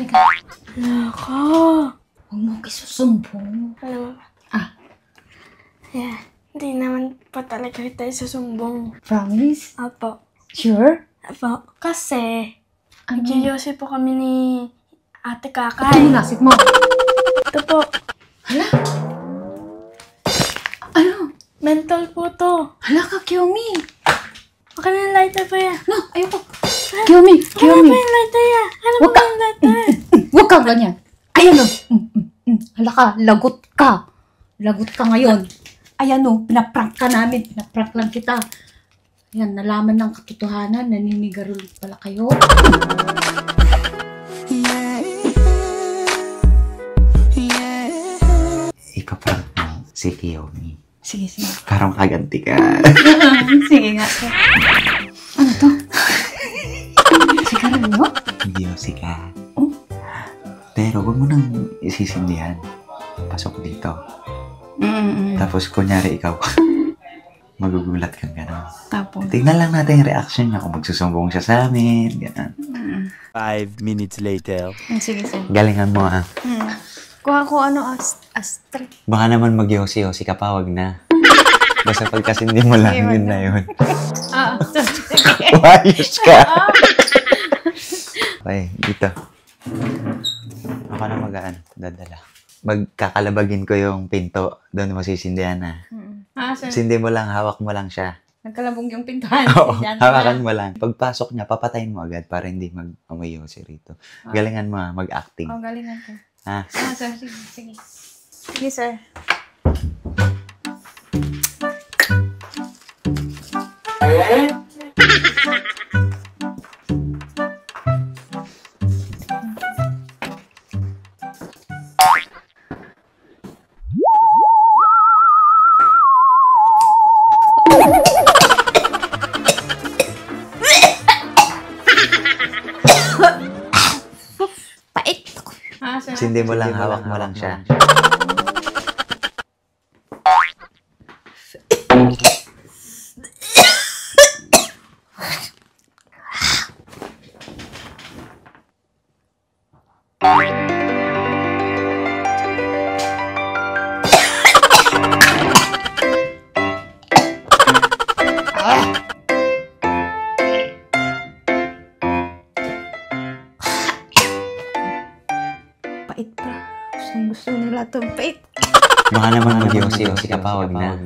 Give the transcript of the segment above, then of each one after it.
Halika. Nako. Huwag mo kisusumbong. Alam mo, Yeah. hindi naman pa talaga kita isusumbong. Promise? Apo. Sure? Apo. Kasi, Ano? nagsiyosi po kami ni Ate Ano Kakay. nasip mo? Ito po. Hala? Ano? Mental po to. Hala ka, Kiyomi. Baka na yung lighter pa yan. No, ayoko. Kiyomi, Ano Kiyomi. ba yung lighter yan? Ano Huwag ba ka. yung lighter? Huwag ka ganyan. Ayan o. Hala ka, lagot ka. Lagot ka ngayon. Ayan o, pinaprank ka namin. Pinaprank lang kita. Ayan, nalaman ng katotohanan. Naninigarulit pala kayo. Ipaprank mo si Kiyomi. Sige, sige. Parang kaganti ka. Sige nga. Ano to? Sigarilyo? Giyosi ka. Oh? Pero huwag mo nang isisindihan. Pasok dito. Tapos kunyari ikaw, magugulat kang gano'n. Tapos? Tingnan lang natin yung reaction niya kung magsusumbong siya sa amin. Gano'n. 5 minutes later. Sige, sige. Galingan mo ah. Kuha ko ano, astre. Baka naman mag-yosi-yosi ka pa, wag na. Basta pagkasindi mo lang, yun na yun. Ayos ka! Okay, dito. Ako na dadala. Magkakalabagin ko yung pinto. Doon mo sisindihan na. Sir. Sindi mo lang, hawak mo lang siya. Nagkalabog yung pintuan. Oo, hawakan mo lang. Pagpasok niya, papatayin mo agad para hindi mag-amoy yosi rito. Galingan mo mag-acting. Galingan ko. Ha? Sir, sige, sige. Sige, sir. Pait. Sir. Sindi mo lang, hawak mo lang siya. Pait pa. Gusto nila itong pait. Baka naman mag-yosi-yosi ka pa, wag na.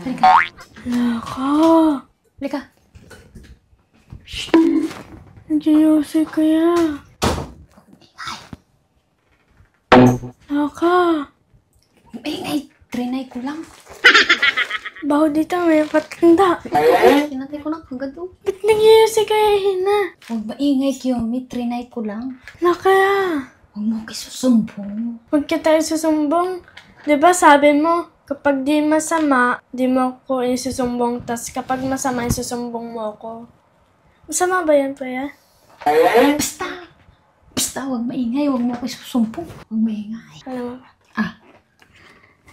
Halika. Nako. Halika. Nagsiyosi kaya. Nako. Ingay. Trinay ko lang. Baho dito may patanda. Tinatay ko lang hanggang doon. Ba't nagsiyosi kaya Hina? Huwag maingay, Kiyomi. Trinay ko lang. Nakaya. Huwag mo kisusumbong. Huwag kita isusumbong. Diba sabi mo, kapag di masama, di mo ko isusumbong. Tas kapag masama, isusumbong mo ako. Masama ba yan, Paya? Basta. Basta, huwag maingay. Huwag mo kisusumbong. Huwag maingay. Alam mo,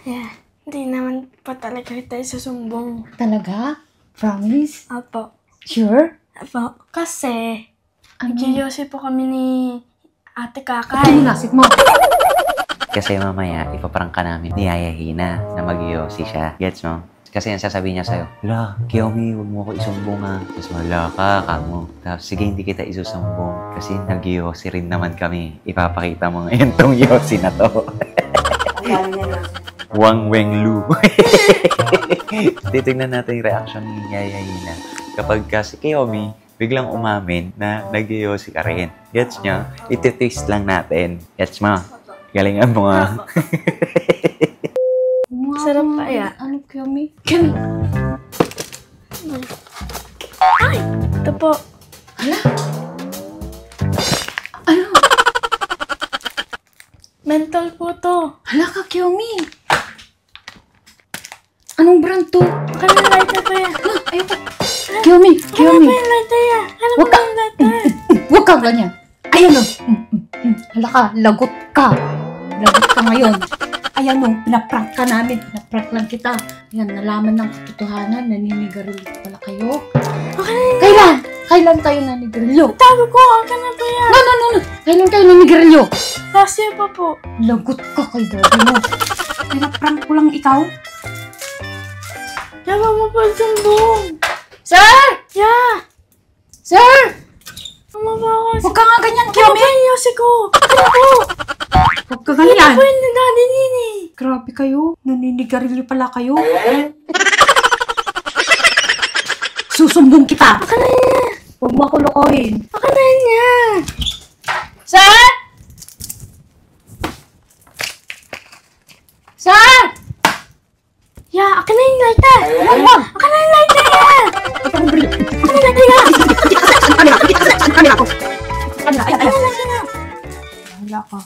Yeah. hindi naman pa talaga kita isusumbong. Talaga? Promise? Apo. Sure? Apo. Kasi, Ano? nagsiyosi po kami ni Ate Ano Kakay. nasip mo? Kasi mamaya, ipaprank ka namin ni Yaya Hina na mag-yosi siya. Gets mo? Kasi yan sasabihin niya sa'yo, "Hala, Kiyomi, huwag mo ako isumbong ha." Tapos wala ka, kamo. Tapos sige, hindi kita isusumbong. Kasi nag-yosi rin naman kami. Ipapakita mo ngayon tong yosi na to. Wang Weng Lu. Titignan natin yung reaction ni Yaya Hina. Kapag kasi Kiyomi, biglang umamin na nag-yosi ka rin. Gets nyo? Iti-taste lang natin. Gets mo? Galingan mo nga. Sarap pa ya. Ano, Kiyomi? Kiyomi! Ay! Ito po. Hala? Ano? Mental po to. Hala ka, Kiyomi! Anong brand to? Baka na lighter pa yan. No, ayoko. Kiyomi! Ano Kiyomi! ba yung lighter yan? Ano Huwag ba ka. yung lighter? Huwag ka ganyan. Ayan o. Hala ka, lagot ka. lagot ka ngayon. Ayan o, pinaprank ka namin. Pinaprank lang kita. Ayan, nalaman ng katotohanan. Naninigarilyo pala kayo. Kailan? Kailan tayo naninigarilyo? Tago ko, akin na ba yan? No. Kailan kayo naninigarilyo? Last year pa po. Lagot ka kay daddy mo. Pinaprank ko lang ikaw. Yawa mo pa sumbong. Sir! Yeah! Sir! Tama ba ako? Huwag ka nga ganyan, Ano Kiyomi. ba yung yosi ko? Ano po? Huwag ka Ano ganyan. po yung daddy nini? Grabe kayo. Naninigarilyo pala kayo. Susumbong kita. Akin na niya. Huwag mo ako lokohin. Akin na niya. Sir! Sir! Yeah, akin na yung lighter. Wag! Akin na yung lighter yan. Akin na yung lighter yan. Wala ka.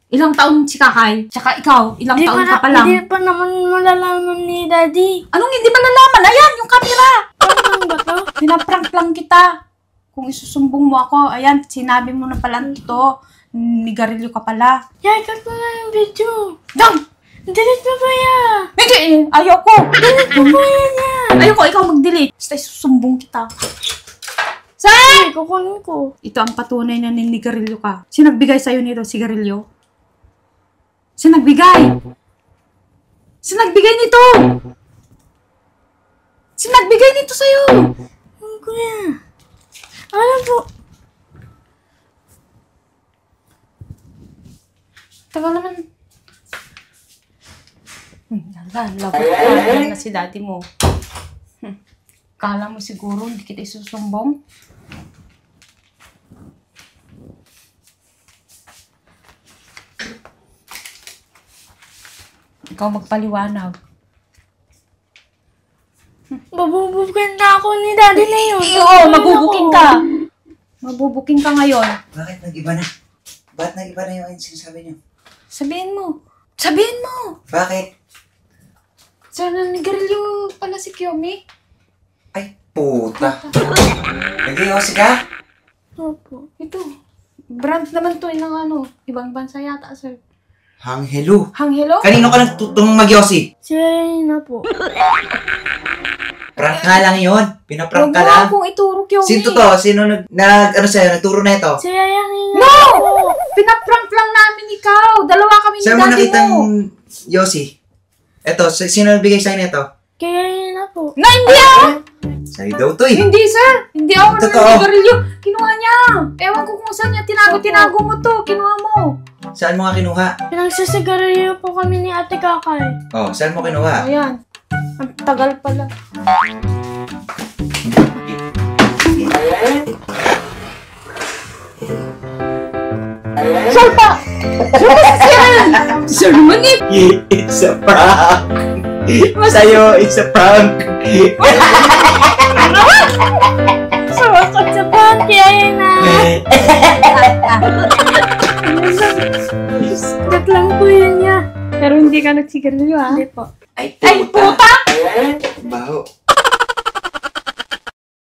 Ilang taon si Kakay? Tsaka ikaw, ilang taon ka pa lang. Hindi pa naman malalaman ni daddy. Anong hindi malalaman? Ayan, yung camera! Ano ba to? Pinaprank lang kita. Kung isusumbong mo ako, ayan, sinabi mo na pala ito. Nigarilyo ka pala. Yeah, cut mo na yung video. Dang! Delete mo ba yan? Hindi! Ayoko! Delete mo ba yan? Ayoko, ikaw mag-delete. Basta isusumbong kita. Sir! Ay, kukunin ko. Ito ang patunay na ninigarilyo ka. Sino nagbigay sa'yo nito, sigarilyo? Sino nagbigay? Sino nagbigay nito? Sino nagbigay nito sa'yo? Ano ko yan? Ano po? Tagal naman. Lagot ka na si daddy mo. Kala mo siguro hindi kita isusumbong? Ikaw magpaliwanag. Mabubukin na ako ni daddy na yun. Oo, mabubuking ka. Mabubuking ka ngayon. Bakit nag-iba na? Bakit nag-iba na yung sinasabi niyo? Sabihin mo. Sabihin mo. Bakit? Sir, nanigarilyo pala si Kiyomi. Ay, puta. Nag-iossi ka? Opo. Ito. Brand naman to ng ano. Ibang bansa yata, sir. Hanghelo. Hanghelo? Kanino ka nagtutong mag-iossi? Siya na po. Prank nga lang yun. Pinaprank Huwag ka mo lang. akong ituro, Kiyomi. Sino to? Sino ano sa'yo? Nagturo na ito? Siya yung No! Pinaprank lang namin ikaw. Dalawa kami ni Saan mo daddy nakitang mo. Yossi? Eto, sino nagbigay sa'yo nito? Kaya yun na po. Na, hindi ako! Sa'yo daw to eh. Hindi, sir. Hindi ako Totoo. nanigarilyo. Kinuha niya. Ewan ko kung saan niya. Tinago mo to. Kinuha mo. Saan mo nga kinuha? Pinagsasigarilyo po kami ni Ate Kakay. Oh, saan mo kinuha? Ayan. Ang tagal pala. Sir pa! Sir pa sir! Sir naman eh! It's a prank! Sa'yo, it's a prank! Sumakot sa pan, kaya yun na. Gat lang po yun niya. Pero hindi ka nagsigarilyo ha? Hindi po. Ay, Ay, puta! Baho.